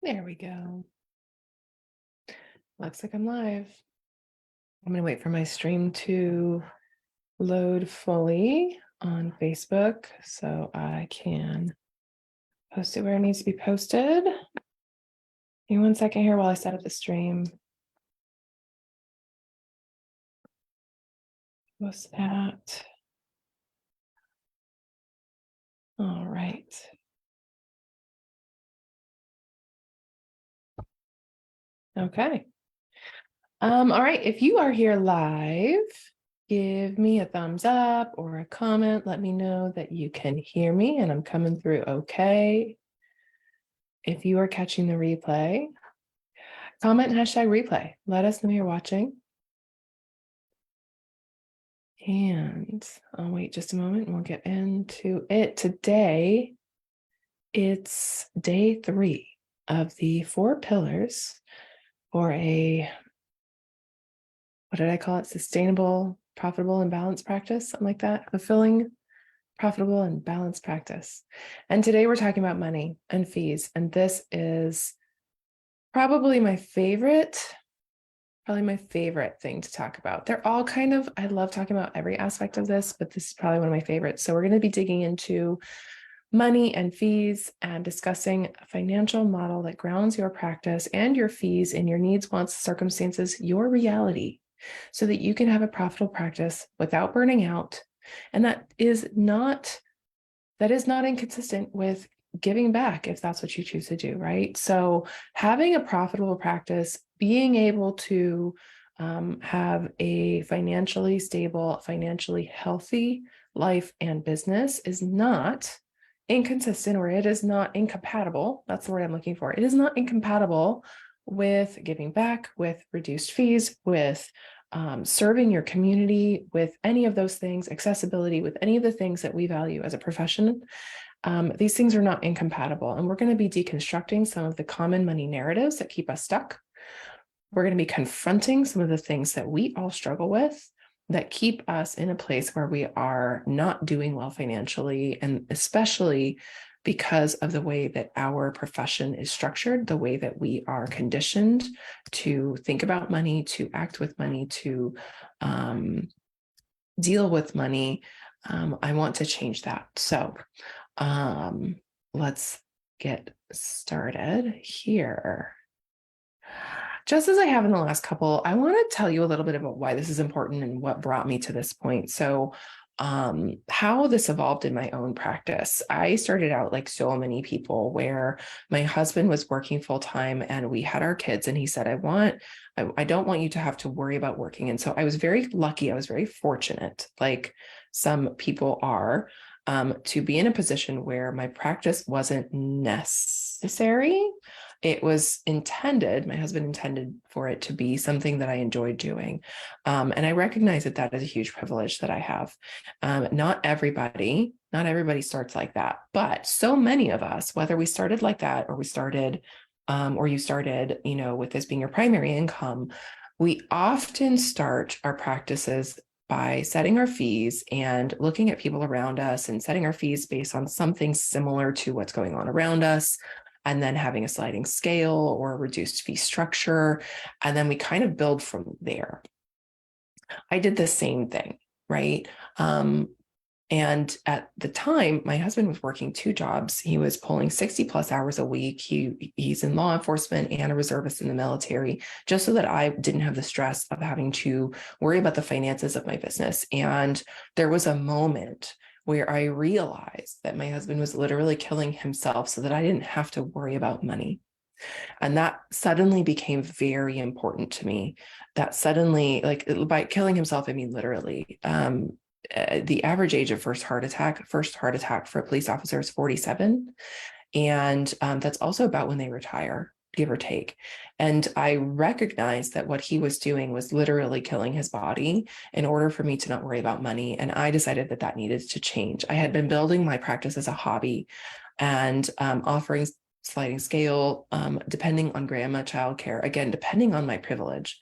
There we go. Looks like I'm live. I'm going to wait for my stream to load fully on Facebook so I can post it where it needs to be posted. Give me 1 second here while I set up the stream. Post that. All right. Okay. All right. If you are here live, give me a thumbs up or a comment. Let me know that you can hear me and I'm coming through okay. If you are catching the replay, comment #replay. Let us know you're watching. And I'll wait just a moment and we'll get into it. Today, it's day 3 of the 4 pillars for a, what did I call it? Sustainable, profitable, and balanced practice, something like that. Fulfilling, profitable, and balanced practice. And today we're talking about money and fees. And this is probably my favorite thing to talk about. They're all kind of, I love talking about every aspect of this, but this is probably one of my favorites. So we're going to be digging into money and fees and discussing a financial model that grounds your practice and your fees in your needs, wants, circumstances, your reality, so that you can have a profitable practice without burning out. And that is not inconsistent with giving back if that's what you choose to do, right? So having a profitable practice, being able to have a financially stable, financially healthy life and business is not inconsistent, or it is not incompatible. That's the word I'm looking for. It is not incompatible with giving back, with reduced fees, with serving your community, with any of those things, accessibility, with any of the things that we value as a profession. These things are not incompatible. And we're going to be deconstructing some of the common money narratives that keep us stuck. We're going to be confronting some of the things that we all struggle with that keep us in a place where we are not doing well financially, and especially because of the way that our profession is structured, the way that we are conditioned to think about money, to act with money, to deal with money. I want to change that. So let's get started here. Just as I have in the last couple, I want to tell you a little bit about why this is important and what brought me to this point. So how this evolved in my own practice. I started out like so many people, where my husband was working full time and we had our kids, and he said, I don't want you to have to worry about working. And so I was very lucky. I was very fortunate, like some people are, to be in a position where my practice wasn't necessary. It was intended, my husband intended for it to be something that I enjoyed doing. And I recognize that that is a huge privilege that I have. Not everybody starts like that, but so many of us, whether we started like that or you started, with this being your primary income, we often start our practices by setting our fees and looking at people around us and setting our fees based on something similar to what's going on around us, and then having a sliding scale or a reduced fee structure. And then we kind of build from there. I did the same thing, right? And at the time, my husband was working 2 jobs. He was pulling 60 plus hours a week. He's in law enforcement and a reservist in the military, just so that I didn't have the stress of having to worry about the finances of my business. And there was a moment where I realized that my husband was literally killing himself so that I didn't have to worry about money. And that suddenly became very important to me. That suddenly, like, by killing himself, I mean literally. The average age of first heart attack for a police officer is 47. And that's also about when they retire, give or take. And I recognized that what he was doing was literally killing his body in order for me to not worry about money. And I decided that that needed to change. I had been building my practice as a hobby and offering sliding scale, depending on grandma childcare, again, depending on my privilege,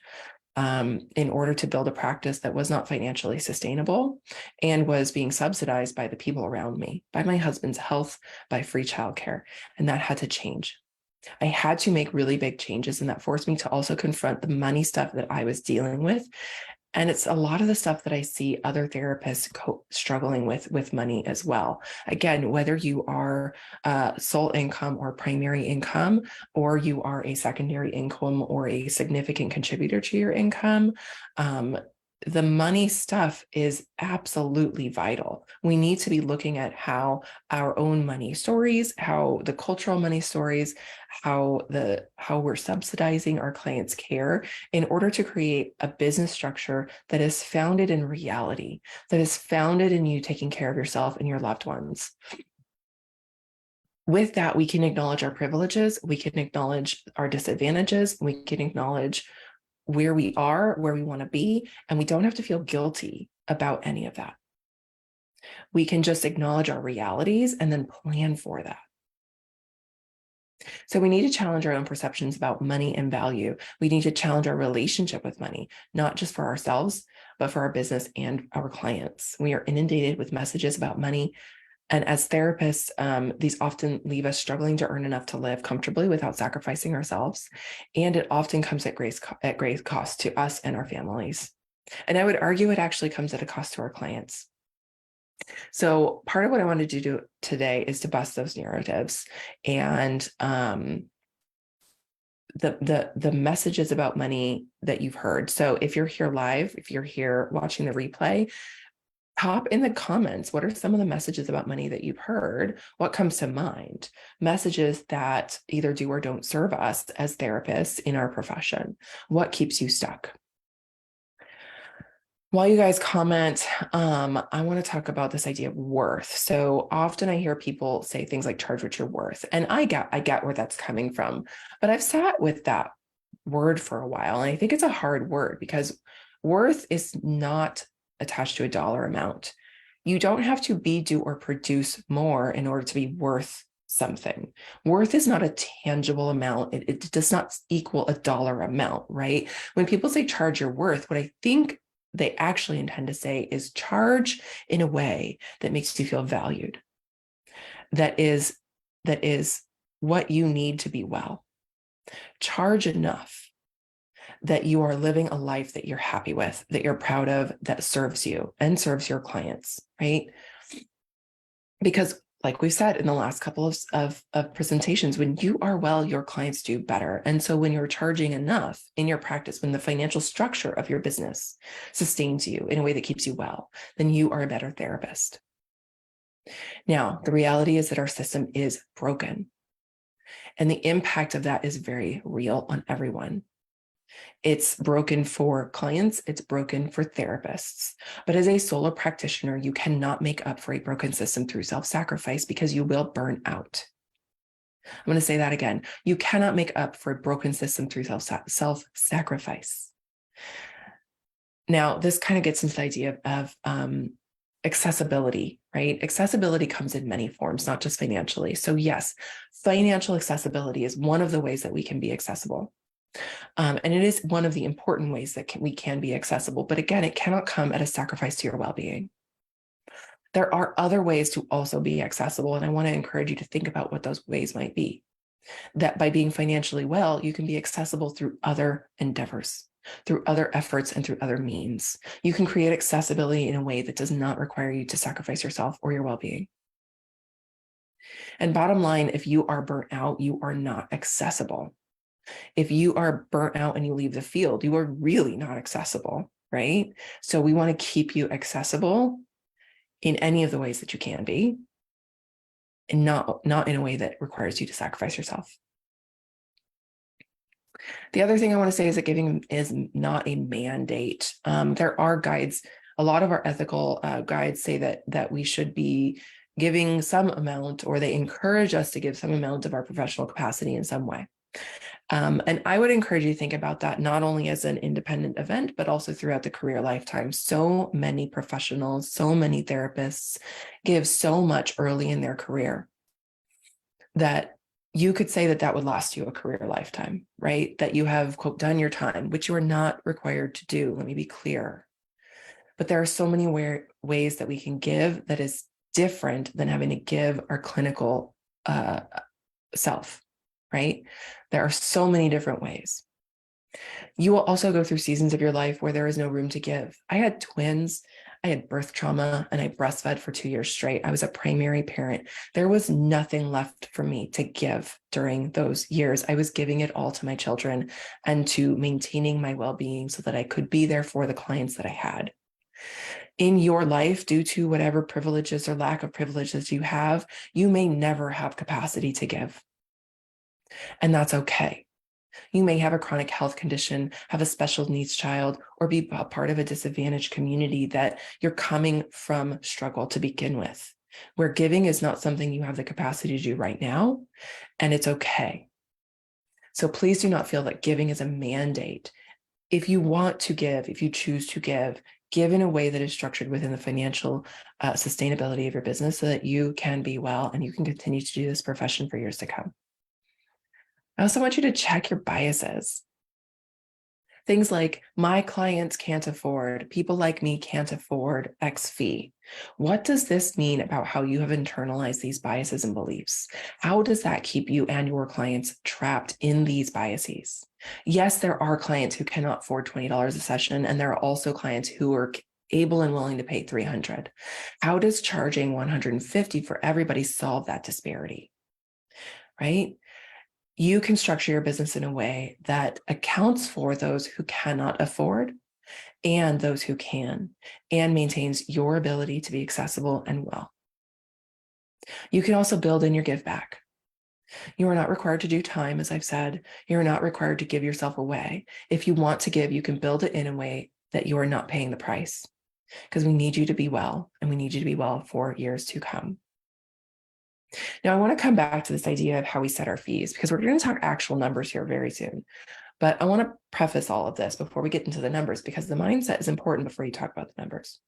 in order to build a practice that was not financially sustainable and was being subsidized by the people around me, by my husband's health, by free childcare. And that had to change. I had to make really big changes, and that forced me to also confront the money stuff that I was dealing with. And it's a lot of the stuff that I see other therapists struggling with money as well. Again, whether you are sole income or primary income, or you are a secondary income or a significant contributor to your income, the money stuff is absolutely vital. We need to be looking at how our own money stories, how the cultural money stories, how we're subsidizing our clients' care in order to create a business structure that is founded in reality, that is founded in you taking care of yourself and your loved ones. With that, we can acknowledge our privileges, we can acknowledge our disadvantages, we can acknowledge where we are, where we want to be, and we don't have to feel guilty about any of that. We can just acknowledge our realities and then plan for that. So we need to challenge our own perceptions about money and value. We need to challenge our relationship with money, not just for ourselves, but for our business and our clients. We are inundated with messages about money. And as therapists, these often leave us struggling to earn enough to live comfortably without sacrificing ourselves. And it often comes at great cost to us and our families. And I would argue it actually comes at a cost to our clients. So part of what I wanted to do today is to bust those narratives and the messages about money that you've heard. So if you're here live, if you're here watching the replay, pop in the comments. What are some of the messages about money that you've heard? What comes to mind? Messages that either do or don't serve us as therapists in our profession. What keeps you stuck? While you guys comment, I want to talk about this idea of worth. So often I hear people say things like charge what you're worth. And I get where that's coming from, but I've sat with that word for a while. And I think it's a hard word because worth is not attached to a dollar amount. You don't have to be, do, or produce more in order to be worth something. Worth is not a tangible amount. It does not equal a dollar amount, right? When people say charge your worth, what I think they actually intend to say is charge in a way that makes you feel valued. That is what you need to be well. Charge enough that you are living a life that you're happy with, that you're proud of, that serves you and serves your clients, right? Because like we've said in the last couple of presentations, when you are well, your clients do better. And so when you're charging enough in your practice, when the financial structure of your business sustains you in a way that keeps you well, then you are a better therapist. Now, the reality is that our system is broken. And the impact of that is very real on everyone. It's broken for clients, it's broken for therapists. But as a solo practitioner, you cannot make up for a broken system through self-sacrifice because you will burn out. I'm going to say that again. You cannot make up for a broken system through self-sacrifice. Now, this kind of gets into the idea of accessibility, right? Accessibility comes in many forms, not just financially. So yes, financial accessibility is one of the ways that we can be accessible. And it is one of the important ways that we can be accessible. But again, it cannot come at a sacrifice to your well-being. There are other ways to also be accessible. And I want to encourage you to think about what those ways might be. That by being financially well, you can be accessible through other endeavors, through other efforts, and through other means. You can create accessibility in a way that does not require you to sacrifice yourself or your well-being. And bottom line, if you are burnt out, you are not accessible. If you are burnt out and you leave the field, you are really not accessible, right? So we want to keep you accessible in any of the ways that you can be, and not in a way that requires you to sacrifice yourself. The other thing I want to say is that giving is not a mandate. There are guides. A lot of our ethical guides say that we should be giving some amount, or they encourage us to give some amount of our professional capacity in some way. And I would encourage you to think about that not only as an independent event, but also throughout the career lifetime. So many professionals, so many therapists give so much early in their career that you could say that would last you a career lifetime, right? That you have, quote, done your time, which you are not required to do. Let me be clear. But there are so many ways that we can give that is different than having to give our clinical self. right? There are so many different ways. You will also go through seasons of your life where there is no room to give. I had twins, I had birth trauma, and I breastfed for 2 years straight. I was a primary parent. There was nothing left for me to give during those years. I was giving it all to my children and to maintaining my well-being so that I could be there for the clients that I had. In your life, due to whatever privileges or lack of privileges you have, you may never have capacity to give. And that's okay. You may have a chronic health condition, have a special needs child, or be a part of a disadvantaged community that you're coming from struggle to begin with, where giving is not something you have the capacity to do right now, and it's okay. So please do not feel that giving is a mandate. If you want to give, if you choose to give in a way that is structured within the financial sustainability of your business so that you can be well and you can continue to do this profession for years to come. I also want you to check your biases. Things like, my clients can't afford, people like me can't afford X fee. What does this mean about how you have internalized these biases and beliefs? How does that keep you and your clients trapped in these biases? Yes, there are clients who cannot afford $20 a session, and there are also clients who are able and willing to pay $300. How does charging $150 for everybody solve that disparity? Right? You can structure your business in a way that accounts for those who cannot afford and those who can, and maintains your ability to be accessible and well. You can also build in your give back. You are not required to do time, as I've said. You're not required to give yourself away. If you want to give, you can build it in a way that you are not paying the price, because we need you to be well, and we need you to be well for years to come. Now, I want to come back to this idea of how we set our fees, because we're going to talk actual numbers here very soon. But I want to preface all of this before we get into the numbers, because the mindset is important before you talk about the numbers.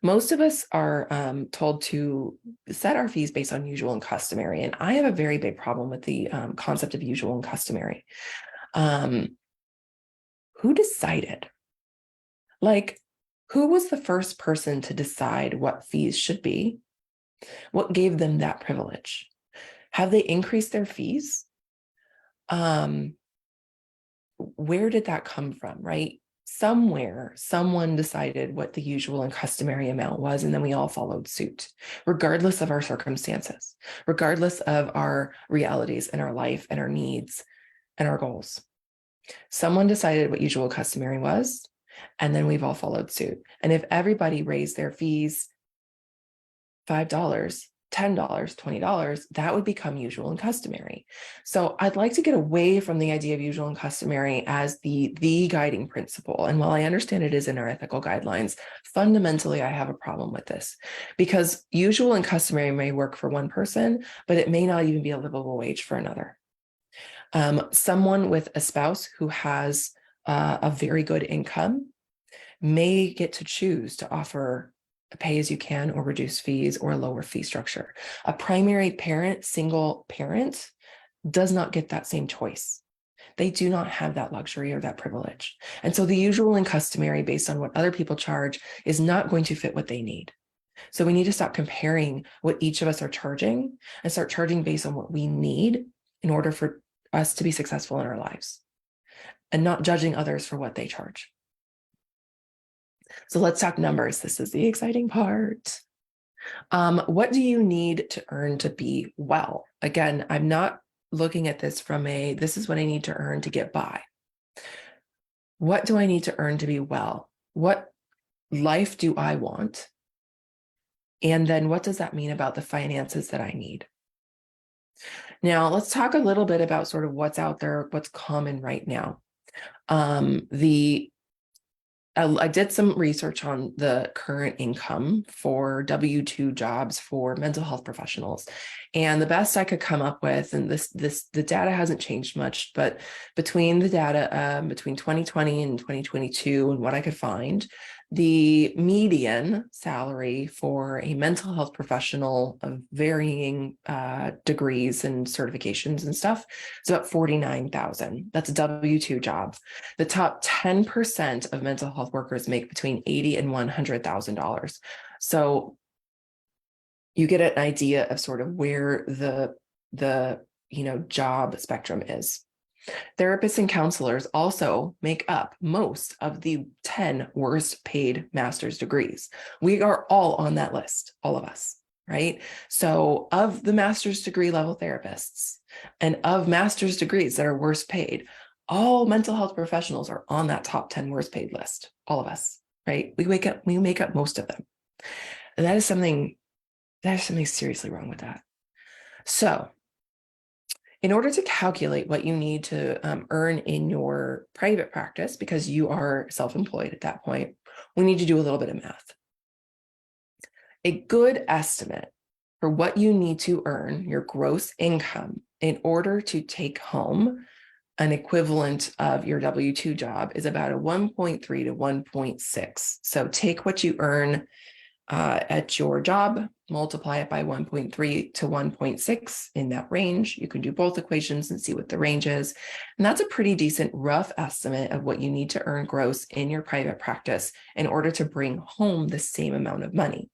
Most of us are told to set our fees based on usual and customary. And I have a very big problem with the concept of usual and customary. Who decided? Like, who was the first person to decide what fees should be? What gave them that privilege? Have they increased their fees? Where did that come from, right? Somewhere, someone decided what the usual and customary amount was, and then we all followed suit, regardless of our circumstances, regardless of our realities and our life and our needs and our goals. Someone decided what usual and customary was, and then we've all followed suit. And if everybody raised their fees $5, $10, $20, that would become usual and customary. So I'd like to get away from the idea of usual and customary as the guiding principle. And while I understand it is in our ethical guidelines, fundamentally, I have a problem with this, because usual and customary may work for one person, but it may not even be a livable wage for another. Someone with a spouse who has a very good income may get to choose to offer a pay as you can or reduce fees or a lower fee structure. A primary parent, single parent, does not get that same choice. They do not have that luxury or that privilege. And so the usual and customary based on what other people charge is not going to fit what they need. So we need to stop comparing what each of us are charging and start charging based on what we need in order for us to be successful in our lives, and not judging others for what they charge. So let's talk numbers. This is the exciting part. What do you need to earn to be well? Again, I'm not looking at this from this is what I need to earn to get by. What do I need to earn to be well? What life do I want? And then what does that mean about the finances that I need? Now, let's talk a little bit about sort of what's out there, what's common right now. I did some research on the current income for W-2 jobs for mental health professionals. And the best I could come up with, and the data hasn't changed much, but between the data between 2020 and 2022 and what I could find, the median salary for a mental health professional of varying degrees and certifications and stuff is about $49,000. That's a W-2 job. The top 10% of mental health workers make between $80,000 and $100,000. So you get an idea of sort of where the job spectrum is. Therapists and counselors also make up most of the 10 worst paid master's degrees. We are all on that list, all of us, right? So of the master's degree level therapists and of master's degrees that are worst paid, all mental health professionals are on that top 10 worst paid list, all of us, right? We make up most of them. And there's something seriously wrong with that. So in order to calculate what you need to earn in your private practice, because you are self-employed at that point, we need to do a little bit of math. A good estimate for what you need to earn, your gross income, in order to take home an equivalent of your W-2 job is about a 1.3 to 1.6. So take what you earn at your job, multiply it by 1.3 to 1.6 in that range. You can do both equations and see what the range is. And that's a pretty decent rough estimate of what you need to earn gross in your private practice in order to bring home the same amount of money.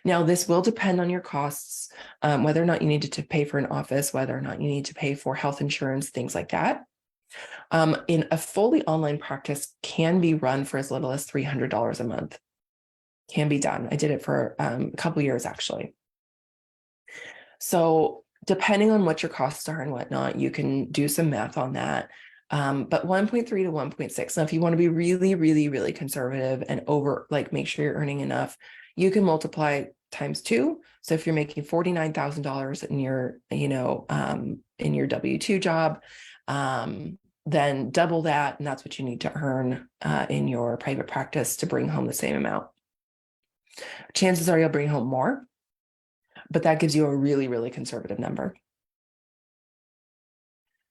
Now, this will depend on your costs, whether or not you need to pay for an office, whether or not you need to pay for health insurance, things like that. In a fully online practice can be run for as little as $300 a month. Can be done. I did it for a couple of years, actually. So depending on what your costs are and whatnot, you can do some math on that. But 1.3 to 1.6. Now, if you want to be really, really, really conservative and make sure you're earning enough, you can multiply times 2. So if you're making $49,000 in your, in your W-2 job, then double that, and that's what you need to earn in your private practice to bring home the same amount. Chances are you'll bring home more, but that gives you a really, really conservative number.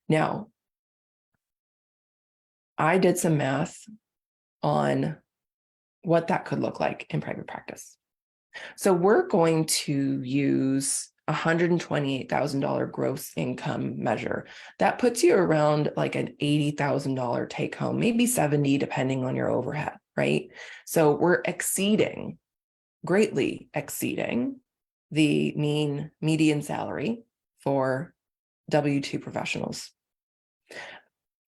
Now, I did some math on what that could look like in private practice. So we're going to use $128,000 gross income measure. That puts you around like an $80,000 take home, maybe 70, depending on your overhead, right? So we're greatly exceeding the median salary for W-2 professionals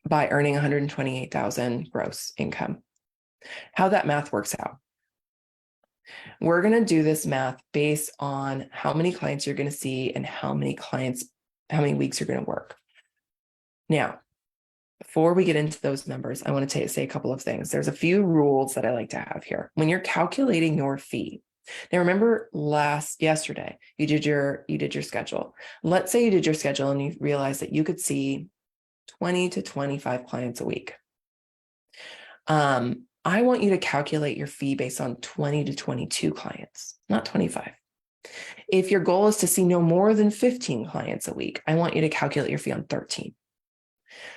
by earning $128,000 gross income. How that math works out. We're going to do this math based on how many clients you're going to see and how many weeks you're going to work. Now, before we get into those numbers, I want to say a couple of things. There's a few rules that I like to have here. When you're calculating your fee, now remember yesterday, you did your schedule. Let's say you did your schedule and you realized that you could see 20 to 25 clients a week. I want you to calculate your fee based on 20 to 22 clients, not 25. If your goal is to see no more than 15 clients a week, I want you to calculate your fee on 13.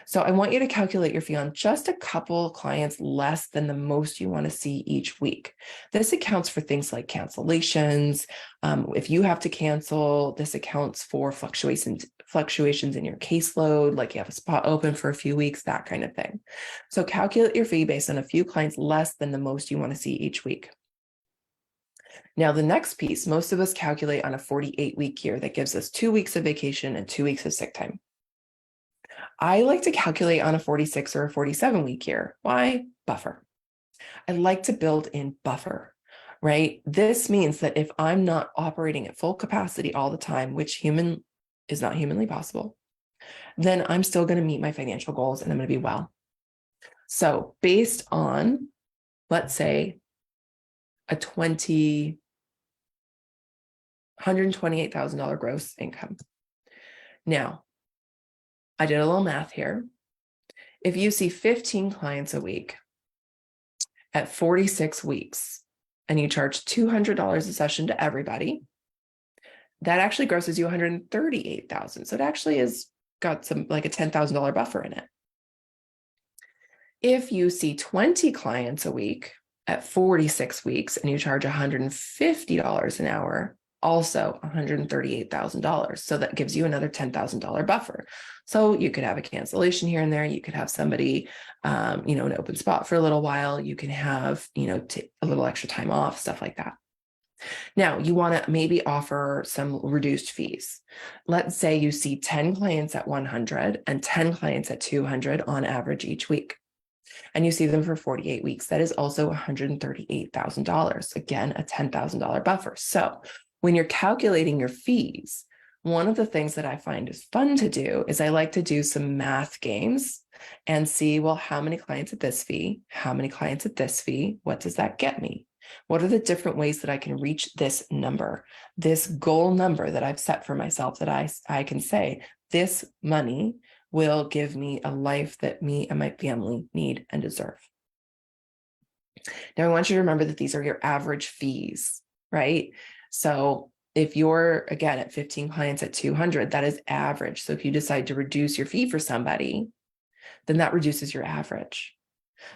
So I want you to calculate your fee on just a couple clients less than the most you want to see each week. This accounts for things like cancellations. If you have to cancel, this accounts for fluctuations in your caseload, like you have a spot open for a few weeks, that kind of thing. So calculate your fee based on a few clients less than the most you want to see each week. Now, the next piece, most of us calculate on a 48-week year that gives us 2 weeks of vacation and 2 weeks of sick time. I like to calculate on a 46 or a 47-week year. Why? Buffer. I like to build in buffer, right? This means that if I'm not operating at full capacity all the time, which is not humanly possible, then I'm still going to meet my financial goals and I'm going to be well. So based on, let's say, a $128,000 gross income. Now, I did a little math here. If you see 15 clients a week at 46 weeks and you charge $200 a session to everybody, that actually grosses you $138,000. So it actually has got like a $10,000 buffer in it. If you see 20 clients a week at 46 weeks and you charge $150 an hour, also $138,000. So that gives you another $10,000 buffer. So you could have a cancellation here and there. You could have somebody, an open spot for a little while. You can have, a little extra time off, stuff like that. Now, you want to maybe offer some reduced fees. Let's say you see 10 clients at 100 and 10 clients at 200 on average each week, and you see them for 48 weeks. That is also $138,000. Again, a $10,000 buffer. So when you're calculating your fees, one of the things that I find is fun to do is I like to do some math games and see, well, how many clients at this fee? How many clients at this fee? What does that get me? What are the different ways that I can reach this number, this goal number that I've set for myself, that I can say, this money will give me a life that me and my family need and deserve. Now, I want you to remember that these are your average fees, right? So if you're, again, at 15 clients at 200, that is average. So if you decide to reduce your fee for somebody, then that reduces your average.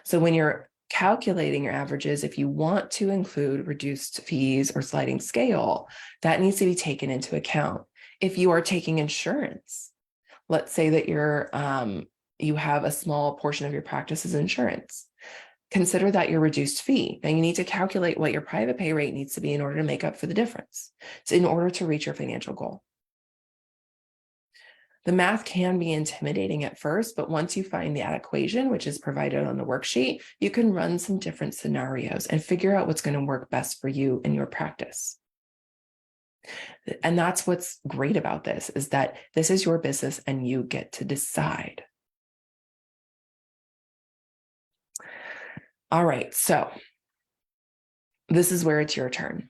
So when you're calculating your averages, if you want to include reduced fees or sliding scale, that needs to be taken into account. If you are taking insurance, let's say that you have a small portion of your practice as insurance, consider that your reduced fee. Now you need to calculate what your private pay rate needs to be in order to make up for the difference. So in order to reach your financial goal. The math can be intimidating at first, but once you find that equation, which is provided on the worksheet, you can run some different scenarios and figure out what's going to work best for you in your practice. And that's what's great about this, is that this is your business and you get to decide. All right, so this is where it's your turn.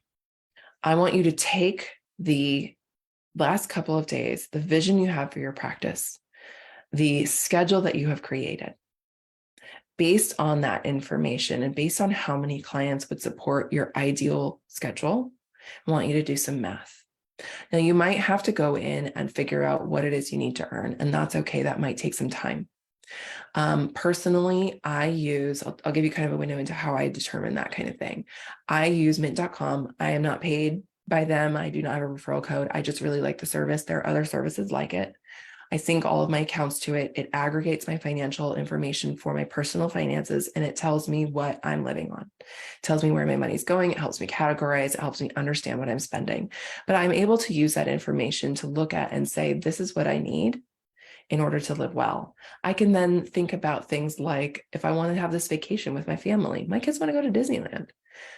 I want you to take the last couple of days, the vision you have for your practice, the schedule that you have created. Based on that information and based on how many clients would support your ideal schedule, I want you to do some math. Now, you might have to go in and figure out what it is you need to earn, and that's okay. That might take some time. Personally, I'll give you kind of a window into how I determine that kind of thing. I use mint.com. I am not paid by them. I do not have a referral code. I just really like the service. There are other services like it. I sync all of my accounts to it. It aggregates my financial information for my personal finances, and it tells me what I'm living on. It tells me where my money's going. It helps me categorize. It helps me understand what I'm spending. But I'm able to use that information to look at and say, this is what I need in order to live well. I can then think about things like, if I want to have this vacation with my family, my kids want to go to Disneyland.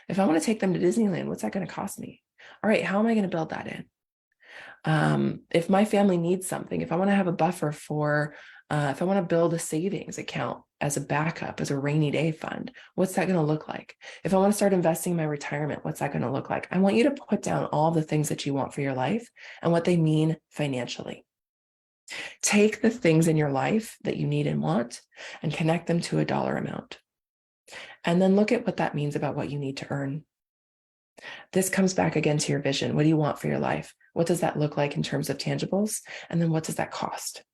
If I want to take them to Disneyland, what's that going to cost me? All right, how am I going to build that in? If my family needs something, if I want to have a buffer for, if I want to build a savings account as a backup, as a rainy day fund, what's that going to look like? If I want to start investing in my retirement, what's that going to look like? I want you to put down all the things that you want for your life and what they mean financially. Take the things in your life that you need and want and connect them to a dollar amount. And then look at what that means about what you need to earn. This comes back again to your vision. What do you want for your life? What does that look like in terms of tangibles? And then what does that cost?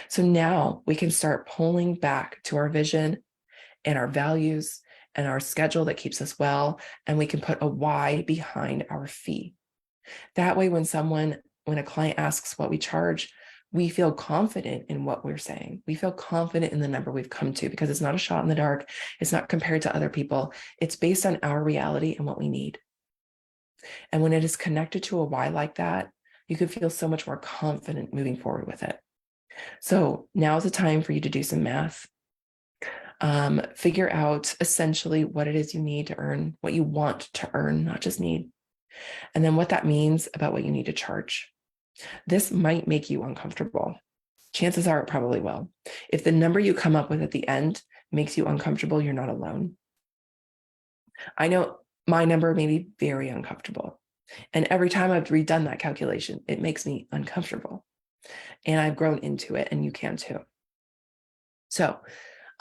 So now we can start pulling back to our vision and our values and our schedule that keeps us well. And we can put a why behind our fee. That way, when a client asks what we charge, we feel confident in what we're saying. We feel confident in the number we've come to, because it's not a shot in the dark. It's not compared to other people. It's based on our reality and what we need. And when it is connected to a why like that, you can feel so much more confident moving forward with it. So now is the time for you to do some math. Figure out essentially what it is you need to earn, what you want to earn, not just need. And then what that means about what you need to charge. This might make you uncomfortable. Chances are it probably will. If the number you come up with at the end makes you uncomfortable, you're not alone. I know my number may be very uncomfortable. And every time I've redone that calculation, it makes me uncomfortable. And I've grown into it, and you can too. So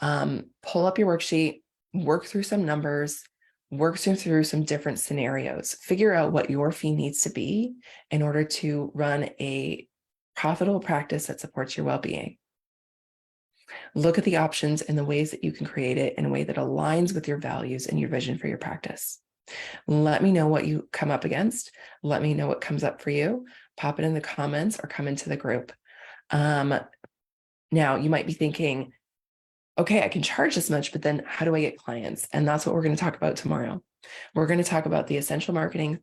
pull up your worksheet, work through some numbers, work through some different scenarios, figure out what your fee needs to be in order to run a profitable practice that supports your well-being. Look at the options and the ways that you can create it in a way that aligns with your values and your vision for your practice. Let me know what you come up against. Let me know what comes up for you. Pop it in the comments or come into the group. Now, you might be thinking, okay, I can charge this much, but then how do I get clients? And that's what we're going to talk about tomorrow. We're going to talk about the essential marketing,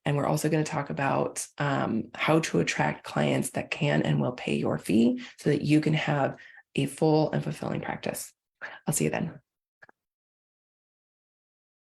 and we're also going to talk about how to attract clients that can and will pay your fee so that you can have a full and fulfilling practice. I'll see you then.